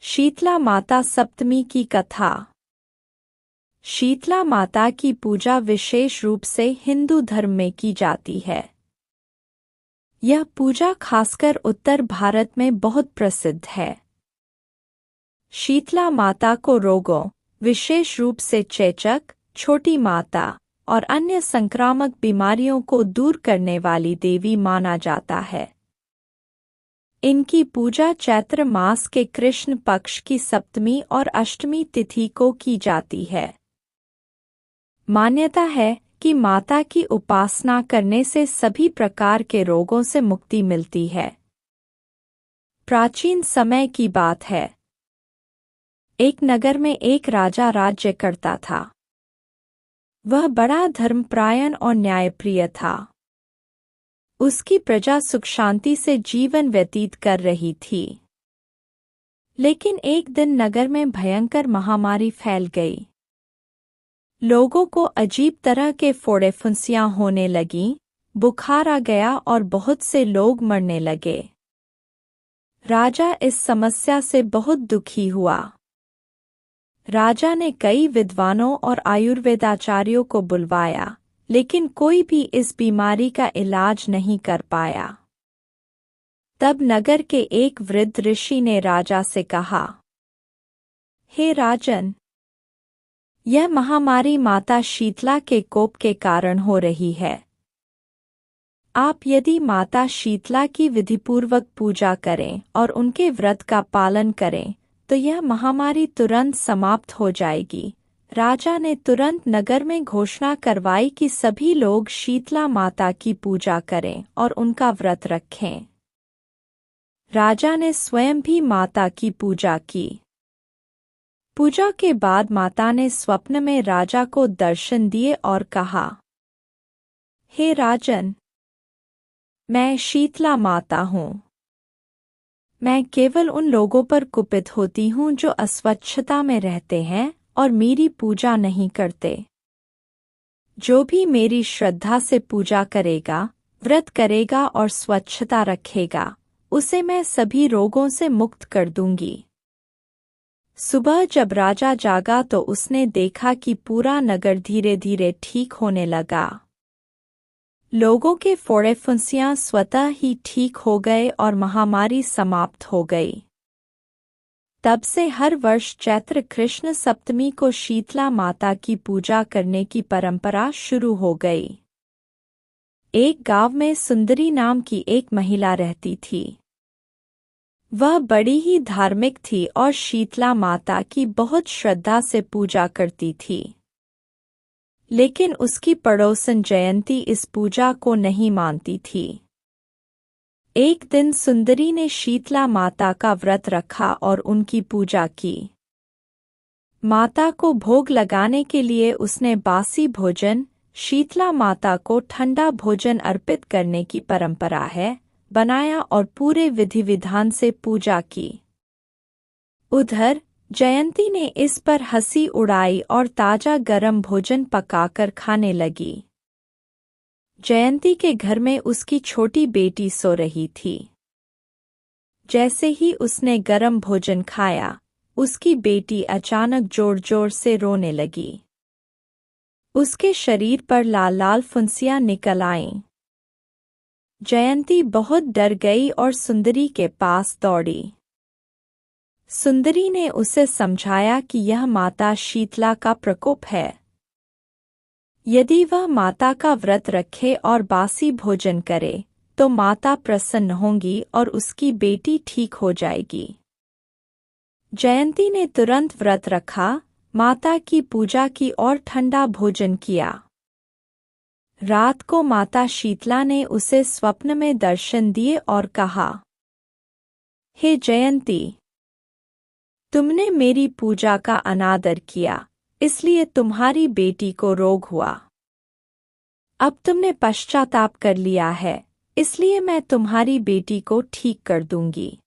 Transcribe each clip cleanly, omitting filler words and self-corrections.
शीतला माता सप्तमी की कथा। शीतला माता की पूजा विशेष रूप से हिंदू धर्म में की जाती है। यह पूजा खासकर उत्तर भारत में बहुत प्रसिद्ध है। शीतला माता को रोगों, विशेष रूप से चेचक, छोटी माता और अन्य संक्रामक बीमारियों को दूर करने वाली देवी माना जाता है। इनकी पूजा चैत्र मास के कृष्ण पक्ष की सप्तमी और अष्टमी तिथि को की जाती है। मान्यता है कि माता की उपासना करने से सभी प्रकार के रोगों से मुक्ति मिलती है। प्राचीन समय की बात है। एक नगर में एक राजा राज्य करता था। वह बड़ा धर्मपरायण और न्यायप्रिय था। उसकी प्रजा सुख शांति से जीवन व्यतीत कर रही थी। लेकिन एक दिन नगर में भयंकर महामारी फैल गई। लोगों को अजीब तरह के फोड़े फुंसियां होने लगीं, बुखार आ गया और बहुत से लोग मरने लगे। राजा इस समस्या से बहुत दुखी हुआ। राजा ने कई विद्वानों और आयुर्वेदाचार्यों को बुलवाया, लेकिन कोई भी इस बीमारी का इलाज नहीं कर पाया। तब नगर के एक वृद्ध ऋषि ने राजा से कहा, हे राजन, यह महामारी माता शीतला के कोप के कारण हो रही है। आप यदि माता शीतला की विधिपूर्वक पूजा करें और उनके व्रत का पालन करें तो यह महामारी तुरंत समाप्त हो जाएगी। राजा ने तुरंत नगर में घोषणा करवाई कि सभी लोग शीतला माता की पूजा करें और उनका व्रत रखें। राजा ने स्वयं भी माता की पूजा की। पूजा के बाद माता ने स्वप्न में राजा को दर्शन दिए और कहा, हे राजन, मैं शीतला माता हूँ। मैं केवल उन लोगों पर कुपित होती हूँ जो अस्वच्छता में रहते हैं और मेरी पूजा नहीं करते। जो भी मेरी श्रद्धा से पूजा करेगा, व्रत करेगा और स्वच्छता रखेगा, उसे मैं सभी रोगों से मुक्त कर दूंगी। सुबह जब राजा जागा तो उसने देखा कि पूरा नगर धीरे धीरे ठीक होने लगा। लोगों के फोड़े फुंसियां स्वतः ही ठीक हो गए और महामारी समाप्त हो गई। तब से हर वर्ष चैत्र कृष्ण सप्तमी को शीतला माता की पूजा करने की परंपरा शुरू हो गई। एक गांव में सुंदरी नाम की एक महिला रहती थी। वह बड़ी ही धार्मिक थी और शीतला माता की बहुत श्रद्धा से पूजा करती थी। लेकिन उसकी पड़ोसन जयंती इस पूजा को नहीं मानती थी। एक दिन सुंदरी ने शीतला माता का व्रत रखा और उनकी पूजा की। माता को भोग लगाने के लिए उसने बासी भोजन, शीतला माता को ठंडा भोजन अर्पित करने की परंपरा है, बनाया और पूरे विधि विधान से पूजा की। उधर जयंती ने इस पर हंसी उड़ाई और ताजा गरम भोजन पकाकर खाने लगी। जयंती के घर में उसकी छोटी बेटी सो रही थी। जैसे ही उसने गरम भोजन खाया, उसकी बेटी अचानक जोर जोर से रोने लगी। उसके शरीर पर लाल लाल फुंसियां निकल आईं। जयंती बहुत डर गई और सुंदरी के पास दौड़ी। सुंदरी ने उसे समझाया कि यह माता शीतला का प्रकोप है। यदि वह माता का व्रत रखे और बासी भोजन करे तो माता प्रसन्न होंगी और उसकी बेटी ठीक हो जाएगी। जयंती ने तुरंत व्रत रखा, माता की पूजा की और ठंडा भोजन किया। रात को माता शीतला ने उसे स्वप्न में दर्शन दिए और कहा, हे जयंती, तुमने मेरी पूजा का अनादर किया, इसलिए तुम्हारी बेटी को रोग हुआ। अब तुमने पश्चाताप कर लिया है, इसलिए मैं तुम्हारी बेटी को ठीक कर दूंगी।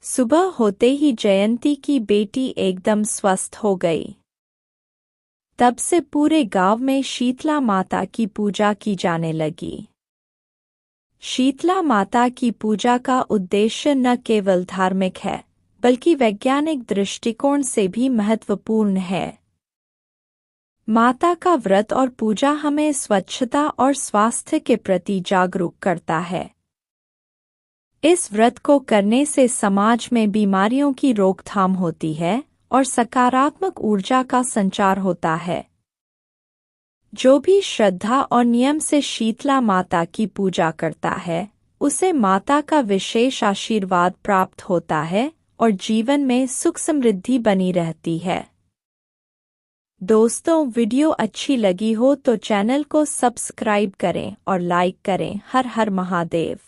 सुबह होते ही जयंती की बेटी एकदम स्वस्थ हो गई। तब से पूरे गांव में शीतला माता की पूजा की जाने लगी। शीतला माता की पूजा का उद्देश्य न केवल धार्मिक है, बल्कि वैज्ञानिक दृष्टिकोण से भी महत्वपूर्ण है। माता का व्रत और पूजा हमें स्वच्छता और स्वास्थ्य के प्रति जागरूक करता है। इस व्रत को करने से समाज में बीमारियों की रोकथाम होती है और सकारात्मक ऊर्जा का संचार होता है। जो भी श्रद्धा और नियम से शीतला माता की पूजा करता है, उसे माता का विशेष आशीर्वाद प्राप्त होता है और जीवन में सुख समृद्धि बनी रहती है। दोस्तों, वीडियो अच्छी लगी हो तो चैनल को सब्सक्राइब करें और लाइक करें। हर हर महादेव।